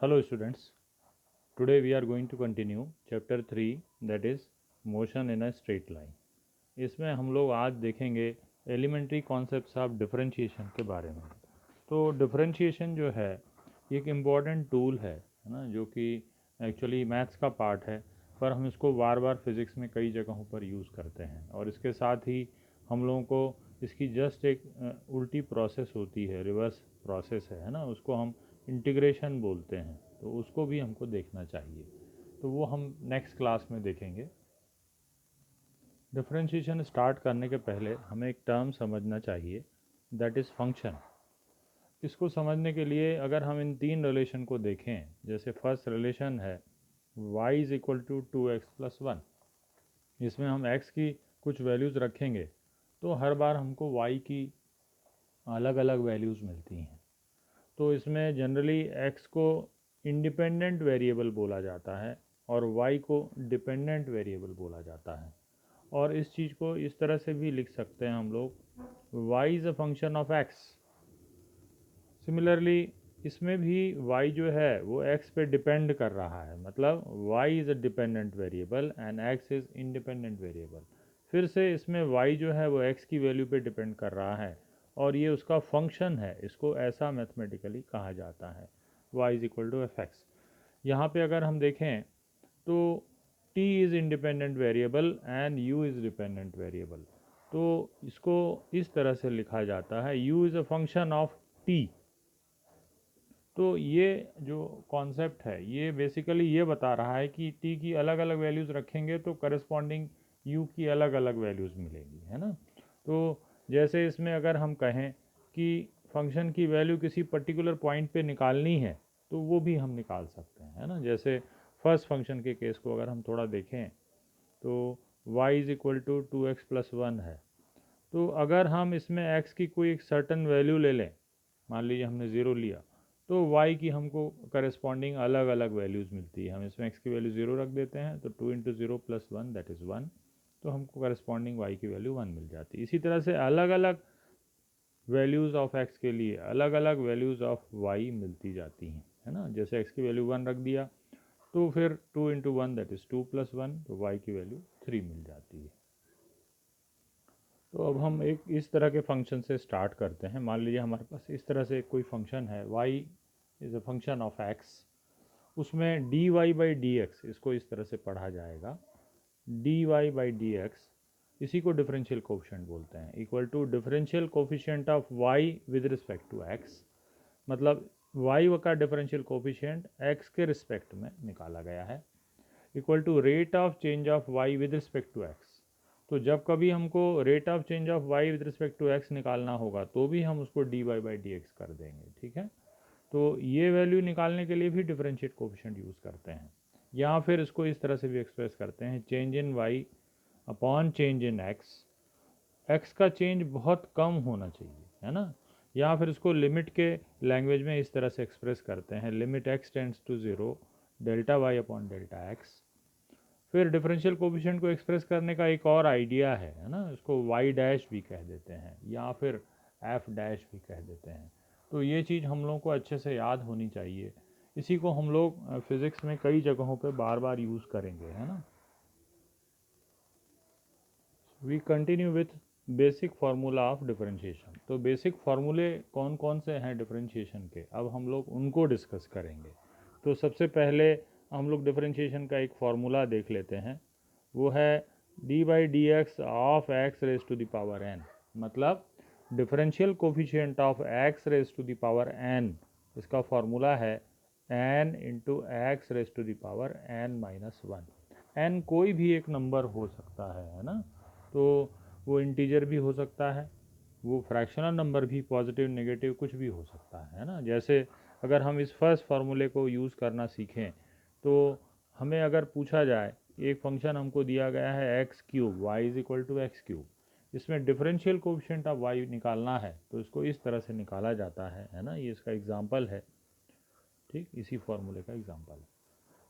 Hello students, today we are going to continue chapter 3 that is motion in a straight line. इसमें हम लोग आज देखेंगे elementary concepts of differentiation के बारे में। तो डिफरेंशिएशन जो है एक इम्पॉर्टेंट टूल है ना, जो कि एक्चुअली मैथ्स का पार्ट है, पर हम इसको बार बार फिज़िक्स में कई जगहों पर यूज़ करते हैं। और इसके साथ ही हम लोगों को इसकी जस्ट एक उल्टी प्रोसेस होती है, रिवर्स प्रोसेस है ना, उसको हम इंटीग्रेशन बोलते हैं। तो उसको भी हमको देखना चाहिए, तो वो हम नेक्स्ट क्लास में देखेंगे। डिफरेंशिएशन स्टार्ट करने के पहले हमें एक टर्म समझना चाहिए, दैट इज़ फंक्शन। इसको समझने के लिए अगर हम इन तीन रिलेशन को देखें, जैसे फर्स्ट रिलेशन है y is equal to 2x+1। इसमें हम x की कुछ वैल्यूज़ रखेंगे तो हर बार हमको y की अलग अलग वैल्यूज़ मिलती हैं। तो इसमें जनरली x को इंडिपेंडेंट वेरिएबल बोला जाता है और y को डिपेंडेंट वेरिएबल बोला जाता है। और इस चीज़ को इस तरह से भी लिख सकते हैं हम लोग, y is a function of x। Similarly इसमें भी y जो है वो x पे डिपेंड कर रहा है, मतलब y is a dependent variable and x is independent variable. फिर से इसमें y जो है वो x की वैल्यू पे डिपेंड कर रहा है और ये उसका फंक्शन है। इसको ऐसा मैथमेटिकली कहा जाता है, y is equal to fx। यहाँ पे अगर हम देखें तो t is independent variable and u is dependent variable. तो इसको इस तरह से लिखा जाता है, u is a function of t। तो ये जो कॉन्सेप्ट है ये बेसिकली ये बता रहा है कि t की अलग अलग वैल्यूज़ रखेंगे तो करस्पॉन्डिंग u की अलग अलग वैल्यूज़ मिलेगी, है ना। तो जैसे इसमें अगर हम कहें कि फंक्शन की वैल्यू किसी पर्टिकुलर पॉइंट पे निकालनी है तो वो भी हम निकाल सकते हैं, है ना। जैसे फर्स्ट फंक्शन के केस को अगर हम थोड़ा देखें तो y is equal to 2x+1 है। तो अगर हम इसमें x की कोई एक सर्टन वैल्यू ले लें, मान लीजिए हमने 0 लिया, तो y की हमको करस्पॉन्डिंग अलग अलग वैल्यूज़ मिलती है। हम इसमें x की वैल्यू 0 रख देते हैं तो 2 इंटू 0 प्लस 1 दैट इज़ 1, तो हमको करस्पॉन्डिंग y की वैल्यू 1 मिल जाती है। इसी तरह से अलग अलग वैल्यूज़ ऑफ x के लिए अलग अलग वैल्यूज़ ऑफ y मिलती जाती हैं, है ना। जैसे x की वैल्यू 1 रख दिया तो फिर 2 इंटू 1 दैट इज़ 2 प्लस 1, तो y की वैल्यू 3 मिल जाती है। तो अब हम एक इस तरह के फंक्शन से स्टार्ट करते हैं। मान लीजिए हमारे पास इस तरह से कोई फंक्शन है, y is a function of x। उसमें dy बाई डी एक्स, इसको इस तरह से पढ़ा जाएगा, dy बाई डी एक्स, इसी को डिफरेंशियल कोफिशिएंट बोलते हैं, equal to differential coefficient of y with respect to x। मतलब y का डिफरेंशियल कोफिशिएंट x के रिस्पेक्ट में निकाला गया है, equal to rate of change of y with respect to x। तो जब कभी हमको rate of change of y with respect to x निकालना होगा तो भी हम उसको dy बाई डी एक्स कर देंगे, ठीक है। तो ये वैल्यू निकालने के लिए भी डिफरेंशिएट कोफिशिएंट यूज़ करते हैं, या फिर इसको इस तरह से भी एक्सप्रेस करते हैं, change in y upon change in x। x का चेंज बहुत कम होना चाहिए, है ना। या फिर इसको लिमिट के लैंग्वेज में इस तरह से एक्सप्रेस करते हैं, limit x tends to 0 delta y upon delta x। फिर डिफरेंशियल कोफिशिएंट को एक्सप्रेस करने का एक और आइडिया है ना, इसको y डैश भी कह देते हैं या फिर f डैश भी कह देते हैं। तो ये चीज़ हम लोगों को अच्छे से याद होनी चाहिए। इसी को हम लोग फिज़िक्स में कई जगहों पे बार बार यूज़ करेंगे, है ना। We continue with basic formula of differentiation. तो बेसिक फार्मूले कौन कौन से हैं डिफरेंशिएशन के, अब हम लोग उनको डिस्कस करेंगे। तो सबसे पहले हम लोग डिफरेंशिएशन का एक फार्मूला देख लेते हैं, वो है D by D x of x raise to the power N. मतलब differential coefficient of x raise to the power N, इसका फार्मूला है N into x raise to the power N minus 1। N कोई भी एक number हो सकता है ना। तो वो इंटीजर भी हो सकता है, वो फ्रैक्शनल नंबर भी, पॉजिटिव नेगेटिव कुछ भी हो सकता है ना। जैसे अगर हम इस फर्स्ट फार्मूले को यूज़ करना सीखें तो हमें अगर पूछा जाए, एक फंक्शन हमको दिया गया है x cube, y is equal to x cube, इसमें डिफरेंशियल कोफिशिएंट ऑफ वाई निकालना है तो इसको इस तरह से निकाला जाता है ना। ये इसका एग्जाम्पल है, ठीक, इसी फार्मूले का एग्जाम्पल है।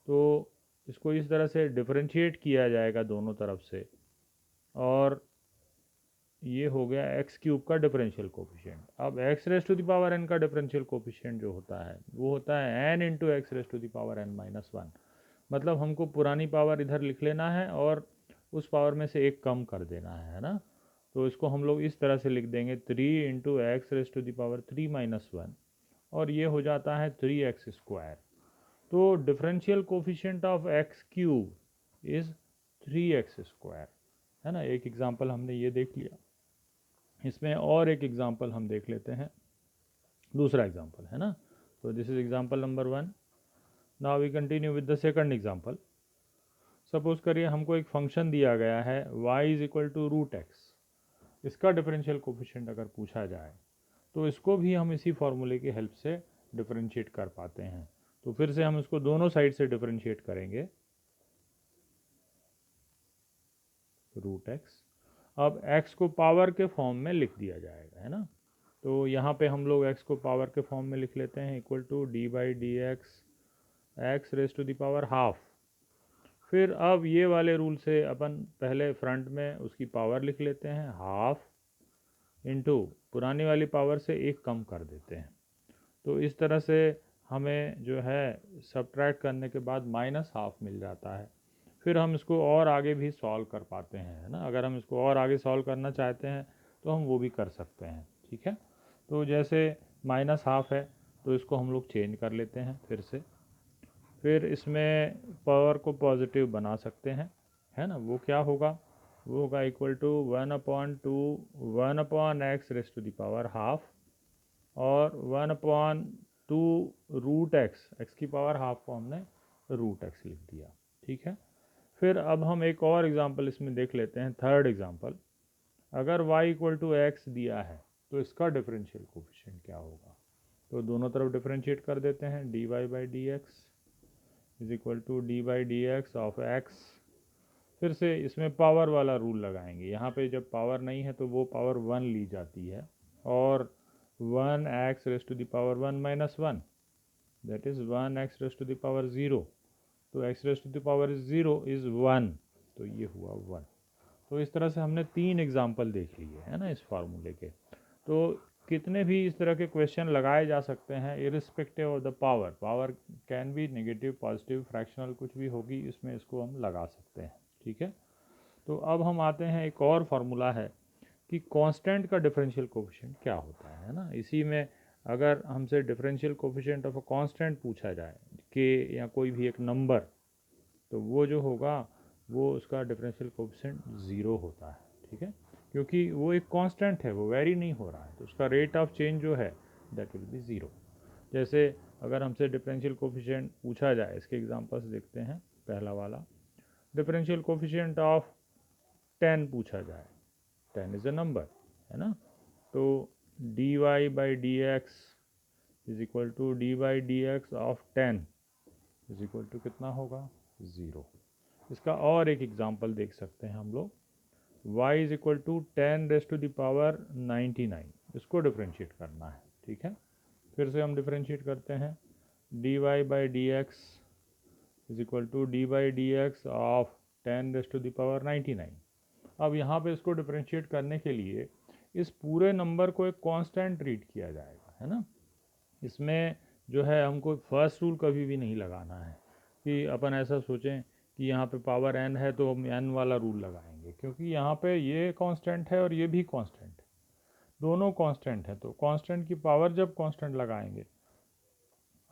तो इसको इस तरह से डिफरेंशिएट किया जाएगा दोनों तरफ से, और ये हो गया एक्स क्यूब का डिफरेंशियल कोफिशिएंट। अब x raise to the power n का डिफरेंशियल कोफिशिएंट जो होता है वो होता है N into x raise to the power N minus one. मतलब हमको पुरानी पावर इधर लिख लेना है और उस पावर में से एक कम कर देना है ना। तो इसको हम लोग इस तरह से लिख देंगे 3 into x raise to the power 3 minus one, और ये हो जाता है 3x²। तो differential coefficient of x cube is 3x², है ना। एक एग्जांपल हमने ये देख लिया। इसमें और एक एग्जांपल हम देख लेते हैं, दूसरा एग्जांपल, है ना। तो this is example number 1। Now we continue with the second example. Suppose करिए हमको एक फंक्शन दिया गया है y is equal to root x. इसका डिफरेंशियल कोफिशिएंट अगर पूछा जाए तो इसको भी हम इसी फॉर्मूले की हेल्प से डिफरेंशिएट कर पाते हैं। तो फिर से हम इसको दोनों साइड से डिफरेंशिएट करेंगे, रूट एक्स। अब x को पावर के फॉर्म में लिख दिया जाएगा, है ना। तो यहाँ पे हम लोग x को पावर के फॉर्म में लिख लेते हैं equal to d by D x raise to the power half. फिर अब ये वाले रूल से अपन पहले फ्रंट में उसकी पावर लिख लेते हैं हाफ इंटू पुरानी वाली पावर से एक कम कर देते हैं। तो इस तरह से हमें जो है सब्ट्रैक्ट करने के बाद माइनस हाफ मिल जाता है। फिर हम इसको और आगे भी सॉल्व कर पाते हैं, है ना। अगर हम इसको और आगे सॉल्व करना चाहते हैं तो हम वो भी कर सकते हैं, ठीक है। तो जैसे माइनस हाफ है तो इसको हम लोग चेंज कर लेते हैं फिर से। फिर इसमें पावर को पॉजिटिव बना सकते हैं, है ना। वो क्या होगा, वो होगा equal to 1/2 1/x raise to the power half और 1/2 रूट एक्स, एक्स की पावर हाफ को हमने रूट एक्स लिख दिया, ठीक है। फिर अब हम एक और एग्जांपल इसमें देख लेते हैं, थर्ड एग्जांपल। अगर y इक्वल टू एक्स दिया है तो इसका डिफरेंशियल कोफिशिएंट क्या होगा। तो दोनों तरफ डिफरेंशिएट कर देते हैं, dy by D x is equal to d by D x of x. फिर से इसमें पावर वाला रूल लगाएंगे। यहाँ पे जब पावर नहीं है तो वो पावर 1 ली जाती है, और 1x raise to the power 1 minus 1, that is 1x raise to the power 0। तो x raise to the power 0 is 1, तो ये हुआ 1। तो इस तरह से हमने 3 एग्जाम्पल देख लिए, है ना, इस फार्मूले के। तो कितने भी इस तरह के क्वेश्चन लगाए जा सकते हैं irrespective of the power. Power can be negative, positive, fractional, कुछ भी होगी इसमें, इसको हम लगा सकते हैं, ठीक है। तो अब हम आते हैं, एक और फार्मूला है कि कांस्टेंट का डिफरेंशियल कोफिशिएंट क्या होता है ना। इसी में अगर हमसे differential coefficient of a constant पूछा जाए कि या कोई भी एक नंबर, तो वो जो होगा वो उसका डिफरेंशियल कोफिशिएंट 0 होता है, ठीक है। क्योंकि वो एक कांस्टेंट है, वो वेरी नहीं हो रहा है, तो उसका रेट ऑफ चेंज जो है दैट विल बी 0। जैसे अगर हमसे डिफरेंशियल कोफिशिएंट पूछा जाए, इसके एग्जांपल्स देखते हैं। पहला वाला, डिफरेंशियल कोफिशिएंट ऑफ 10 पूछा जाए, 10 इज़ अ नंबर, है ना। तो d y by D x is equal to d by D x of 10 is equal to कितना होगा, 0। इसका और एक एग्जांपल देख सकते हैं हम लोग, y is equal to 10 raise to the power 99। इसको डिफरेंशिएट करना है, ठीक है। फिर से हम डिफरेंशिएट करते हैं, d y by D x is equal to d by D x of 10 raise to the power 99। अब यहाँ पे इसको डिफरेंशिएट करने के लिए इस पूरे नंबर को एक कांस्टेंट ट्रीट किया जाएगा, है ना। इसमें जो है हमको फर्स्ट रूल कभी भी नहीं लगाना है कि अपन ऐसा सोचें कि यहाँ पे पावर n है तो हम n वाला रूल लगाएंगे, क्योंकि यहाँ पे ये कांस्टेंट है और ये भी कांस्टेंट है, दोनों कांस्टेंट है। तो कांस्टेंट की पावर जब कांस्टेंट लगाएंगे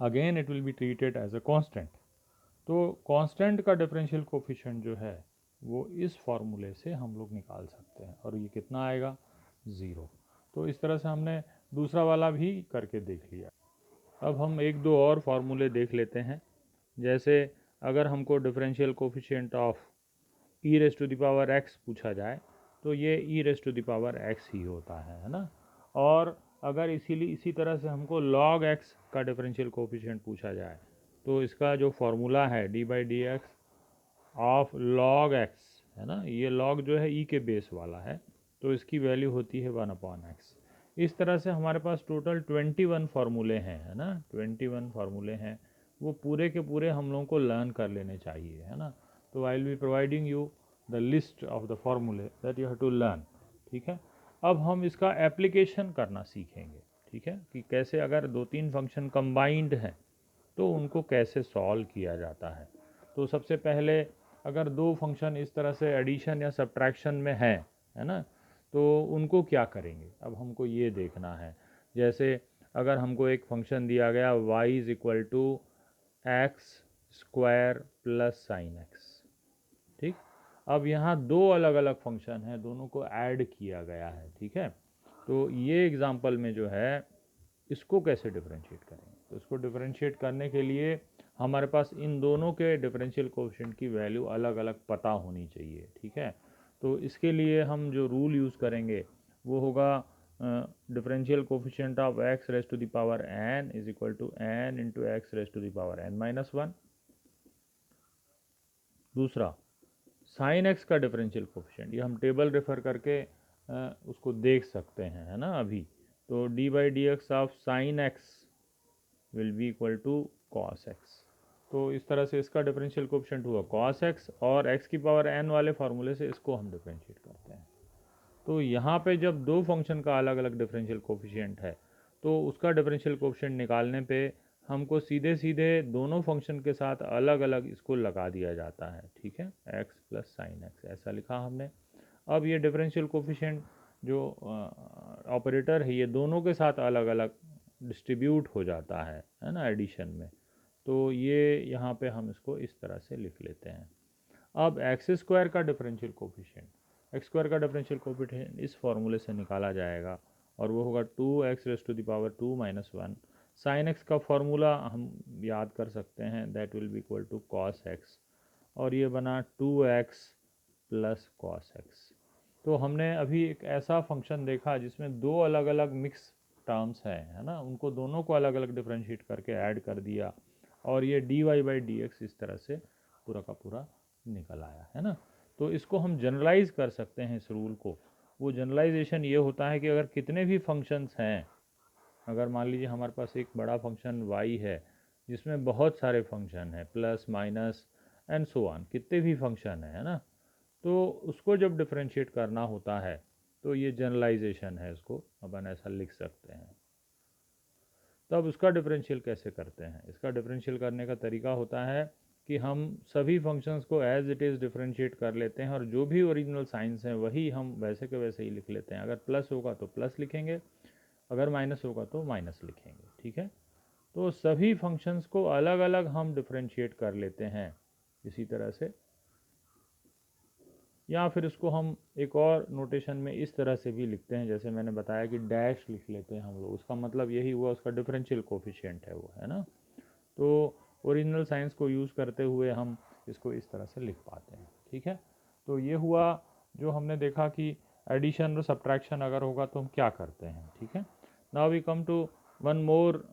again it will be treated as a constant. तो कांस्टेंट का डिफरेंशियल कोफिशिएंट जो है वो इस फॉर्मूले से हम लोग निकाल सकते हैं, और ये कितना आएगा, 0। तो इस तरह से हमने दूसरा वाला भी करके देख लिया। अब हम एक दो और फार्मूले देख लेते हैं। जैसे अगर हमको differential coefficient of E raise to the power X पूछा जाए तो ये E raise to the power X ही होता है ना। और अगर इसी तरह से हमको लॉग एक्स का डिफरेंशियल कोफिशिएंट पूछा जाए तो इसका जो फार्मूला है D by D x of log X, है ना, ये लॉग जो है ई के बेस वाला है, तो इसकी वैल्यू होती है 1/x। इस तरह से हमारे पास टोटल 21 फार्मूले हैं, है ना, 21 फार्मूले हैं। वो पूरे के पूरे हम लोगों को लर्न कर लेने चाहिए, है ना। तो I will be providing you the list of the फार्मूले that you have to learn, ठीक है। अब हम इसका एप्लीकेशन करना सीखेंगे, ठीक है, कि कैसे अगर दो तीन फंक्शन कंबाइंड हैं तो उनको कैसे सॉल्व किया जाता है। तो सबसे पहले अगर दो फंक्शन इस तरह से एडिशन या सब्ट्रैक्शन में हैं, है ना, तो उनको क्या करेंगे, अब हमको ये देखना है। जैसे अगर हमको एक फंक्शन दिया गया y is equal to x square plus sine x, ठीक। अब यहाँ दो अलग अलग फंक्शन हैं, दोनों को ऐड किया गया है, ठीक है। तो ये एग्जांपल में जो है इसको कैसे डिफरेंशिएट करेंगे, तो इसको डिफरेंशिएट करने के लिए हमारे पास इन दोनों के डिफरेंशियल कोएफिशिएंट की वैल्यू अलग अलग पता होनी चाहिए, ठीक है। तो इसके लिए हम जो रूल यूज़ करेंगे वो होगा differential coefficient of x raise to the power n is equal to n into x raise to the power n minus one. दूसरा साइन एक्स का डिफरेंशियल कोफिशिएंट, ये हम टेबल रेफर करके उसको देख सकते हैं, है ना अभी। तो d by D x of sine x will be equal to cos x. तो इस तरह से इसका डिफरेंशियल कोफिशिएंट हुआ कॉस एक्स, और एक्स की पावर एन वाले फार्मूले से इसको हम डिफरेंशिएट करते हैं। तो यहाँ पे जब दो फंक्शन का अलग अलग डिफरेंशियल कोफिशिएंट है तो उसका डिफरेंशियल कोफिशिएंट निकालने पे हमको सीधे सीधे दोनों फंक्शन के साथ अलग अलग इसको लगा दिया जाता है, ठीक है, x प्लस साइन एक्स ऐसा लिखा हमने। अब ये डिफरेंशियल कोफिशिएंट जो ऑपरेटर है ये दोनों के साथ अलग अलग डिस्ट्रीब्यूट हो जाता है ना एडिशन में। तो ये यहाँ पे हम इसको इस तरह से लिख लेते हैं। अब एक्स स्क्वायर का डिफरेंशियल कोफिशिएंट, एक्स स्क्वायर का डिफरेंशियल कोफिशिएंट इस फॉर्मूले से निकाला जाएगा और वो होगा 2x raise to the power 2 minus one. Sine x का फॉर्मूला हम याद कर सकते हैं, that will be equal to cos x, और ये बना 2x प्लस कॉस एक्स। तो हमने अभी एक ऐसा फंक्शन देखा जिसमें दो अलग अलग मिक्स टर्म्स हैं, है ना, उनको दोनों को अलग अलग डिफरेंशिएट करके ऐड कर दिया और ये dy बाई डी एक्स इस तरह से पूरा का पूरा निकल आया, है ना। तो इसको हम जनरलाइज कर सकते हैं इस रूल को। वो जनरलाइजेशन ये होता है कि अगर कितने भी फंक्शंस हैं, अगर मान लीजिए हमारे पास एक बड़ा फंक्शन y है जिसमें बहुत सारे फंक्शन हैं, plus minus and so on, कितने भी फंक्शन है ना, तो उसको जब डिफरेंशिएट करना होता है तो ये जनरलाइजेशन है, इसको अपन ऐसा लिख सकते हैं। तब उसका डिफरेंशियल कैसे करते हैं, इसका डिफरेंशियल करने का तरीका होता है कि हम सभी फंक्शंस को एज इट इज़ डिफरेंशिएट कर लेते हैं और जो भी ओरिजिनल साइंस हैं वही हम वैसे के वैसे ही लिख लेते हैं। अगर प्लस होगा तो प्लस लिखेंगे, अगर माइनस होगा तो माइनस लिखेंगे, ठीक है। तो सभी फंक्शंस को अलग अलग हम डिफरेंशिएट कर लेते हैं इसी तरह से, या फिर इसको हम एक और नोटेशन में इस तरह से भी लिखते हैं, जैसे मैंने बताया कि डैश लिख लेते हैं हम लोग, उसका मतलब यही हुआ उसका डिफरेंशियल कोफिशिएंट है वो, है ना। तो ओरिजिनल साइंस को यूज़ करते हुए हम इसको इस तरह से लिख पाते हैं, ठीक है। तो ये हुआ जो हमने देखा कि एडिशन और सब्ट्रैक्शन अगर होगा तो हम क्या करते हैं, ठीक है। Now we come to one more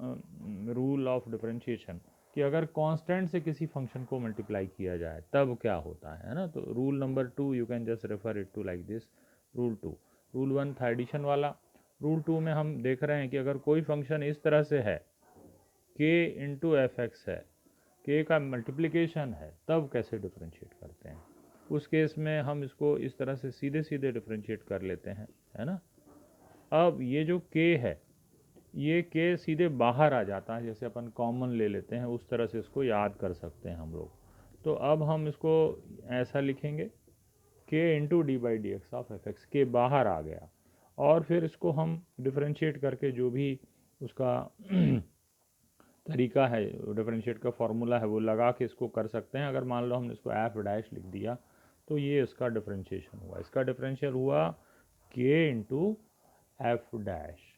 rule of differentiation, कि अगर कांस्टेंट से किसी फंक्शन को मल्टीप्लाई किया जाए तब क्या होता है ना। तो rule number 2 you can just refer it to like this. Rule 2, rule 1 था एडिशन वाला, रूल 2 में हम देख रहे हैं कि अगर कोई फंक्शन इस तरह से है k इंटू एफ एक्स है, k का मल्टीप्लिकेशन है, तब कैसे डिफरेंशिएट करते हैं। उस केस में हम इसको इस तरह से सीधे सीधे डिफरेंशिएट कर लेते हैं, है ना। अब ये जो k है ये k सीधे बाहर आ जाता है, जैसे अपन कॉमन ले लेते हैं उस तरह से इसको याद कर सकते हैं हम लोग। तो अब हम इसको ऐसा लिखेंगे k into D by D x of F x, के बाहर आ गया, और फिर इसको हम डिफरेंशिएट करके जो भी उसका तरीका है, डिफरेंशिएट का फॉर्मूला है वो लगा के इसको कर सकते हैं। अगर मान लो हमने इसको एफ डैश लिख दिया तो ये इसका डिफरेंशिएशन हुआ, इसका डिफरेंशियल हुआ k into f dash.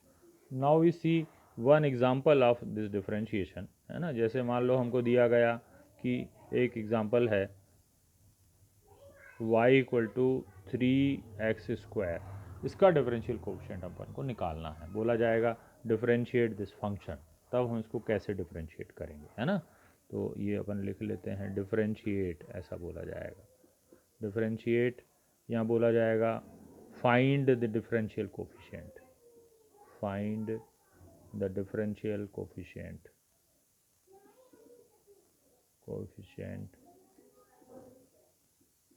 Now we see one example of this differentiation, है ना। जैसे मान लो हमको दिया गया कि एक एग्जांपल है y equal to 3x square, इसका डिफरेंशियल कोएफिशिएंट अपन को निकालना है। बोला जाएगा डिफरेंशिएट दिस फंक्शन, तब हम इसको कैसे डिफरेंशिएट करेंगे, है ना। तो ये अपन लिख लेते हैं डिफरेंशिएट, ऐसा बोला जाएगा डिफरेंशिएट, यहाँ बोला जाएगा find the differential coefficient, find the differential coefficient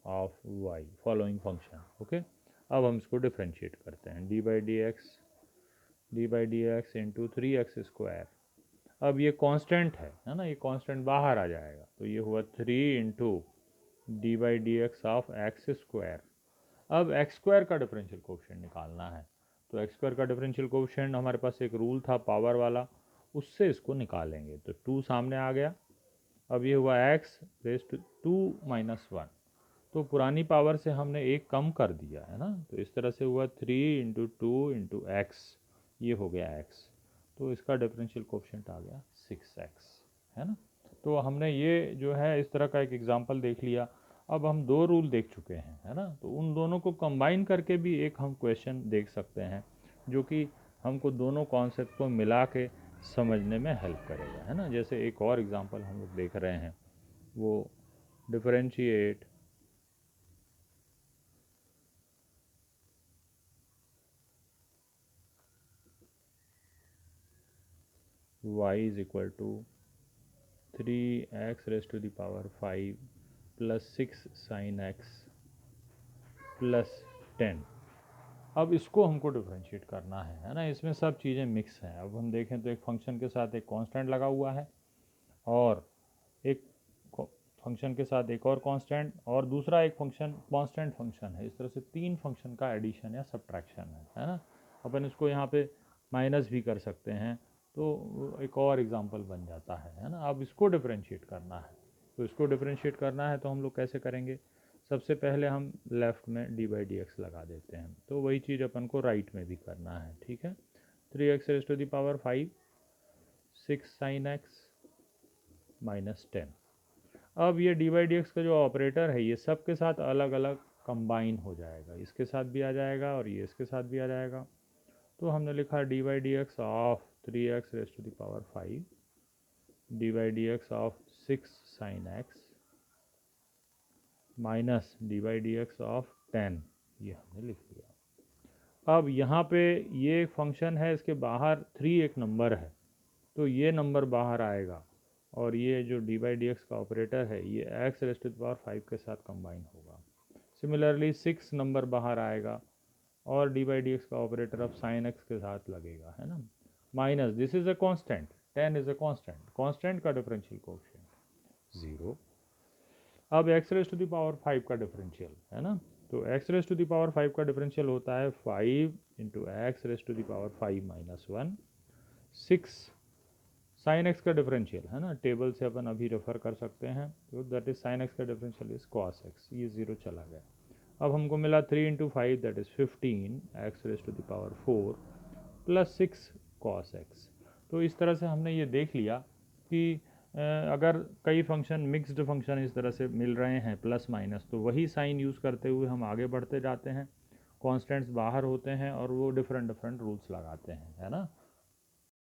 of y following function, okay। अब हम इसको डिफ्रेंशिएट करते हैं, D by D x into 3x²। अब ये कांस्टेंट है ना, ये कांस्टेंट बाहर आ जाएगा, तो ये हुआ 3 into D by D x of x²। अब x² का डिफरेंशियल कोएफिशिएंट निकालना है, तो x² का डिफरेंशियल कोएफिशिएंट हमारे पास एक रूल था पावर वाला, उससे इसको निकालेंगे। तो 2 सामने आ गया। अब ये हुआ x रेज़ टू 2 माइनस 1, तो पुरानी पावर से हमने एक कम कर दिया है ना, तो इस तरह से हुआ 3 इंटू 2 इंटू एक्स, ये हो गया x, तो इसका डिफरेंशियल कोएफिशिएंट आ गया 6x, है ना। तो हमने ये जो है इस तरह का एक एग्जांपल देख लिया। अब हम 2 रूल देख चुके हैं, है ना, तो उन दोनों को कंबाइन करके भी एक हम क्वेश्चन देख सकते हैं, जो कि हमको दोनों कॉन्सेप्ट को मिला के समझने में हेल्प करेगा, है ना। जैसे एक और एग्जांपल हम लोग देख रहे हैं, वो differentiate y is equal to 3x raise to the power 5 plus 6 sine x plus 10। अब इसको हमको डिफरेंशिएट करना है ना, इसमें सब चीज़ें मिक्स हैं। अब हम देखें तो एक फंक्शन के साथ एक कांस्टेंट लगा हुआ है, और एक फंक्शन के साथ एक और कांस्टेंट, और दूसरा एक फंक्शन कांस्टेंट फंक्शन है। इस तरह से 3 फंक्शन का एडिशन या सब्ट्रैक्शन है ना। अपन इसको यहाँ पे माइनस भी कर सकते हैं, तो एक और एग्जांपल बन जाता है ना। अब इसको डिफरेंशिएट करना है, तो इसको डिफरेंशिएट करना है तो हम लोग कैसे करेंगे? सबसे पहले हम लेफ़्ट में डी बाई डी एक्स लगा देते हैं, तो वही चीज़ अपन को राइट में भी करना है, ठीक है। 3x raise to the power 5 6 sine x minus 10। अब ये डी बाई डी एक्स का जो ऑपरेटर है, ये सब के साथ अलग अलग कंबाइन हो जाएगा, इसके साथ भी आ जाएगा और ये इसके साथ भी आ जाएगा। तो हमने लिखा d by D x of 3x raise to the power 5 d by D x of 6 sine x minus d by D x of 10, ये हमने लिख दिया। अब यहाँ पे ये फंक्शन है, इसके बाहर 3 एक नंबर है, तो ये नंबर बाहर आएगा, और ये जो डी बाई डी एक्स का ऑपरेटर है, ये x raise to the power 5 के साथ कंबाइन होगा। सिमिलरली 6 नंबर बाहर आएगा, और डी बाई डी एक्स का ऑपरेटर अब साइन x के साथ लगेगा, है ना। Minus this is a constant, 10 is a constant, constant का डिफरेंशियल कोएफिशिएंट 0। अब x raise to the power 5 का डिफरेंशियल, है ना, तो x raise to the power 5 का डिफरेंशियल होता है 5 into x raise to the power 5 minus 1 6 sine x का डिफरेंशियल, है ना, टेबल से अपन अभी रेफर कर सकते हैं, तो दैट इज साइन x का डिफरेंशियल इज कॉस x, ये 0 चला गया। अब हमको मिला 3 into 5 that is 15 x raise to the power 4 plus 6 cos x। तो इस तरह से हमने ये देख लिया कि अगर कई फंक्शन मिक्स्ड फंक्शन इस तरह से मिल रहे हैं प्लस माइनस, तो वही साइन यूज़ करते हुए हम आगे बढ़ते जाते हैं, कॉन्स्टेंट्स बाहर होते हैं और वो डिफरेंट डिफरेंट रूल्स लगाते हैं, है ना।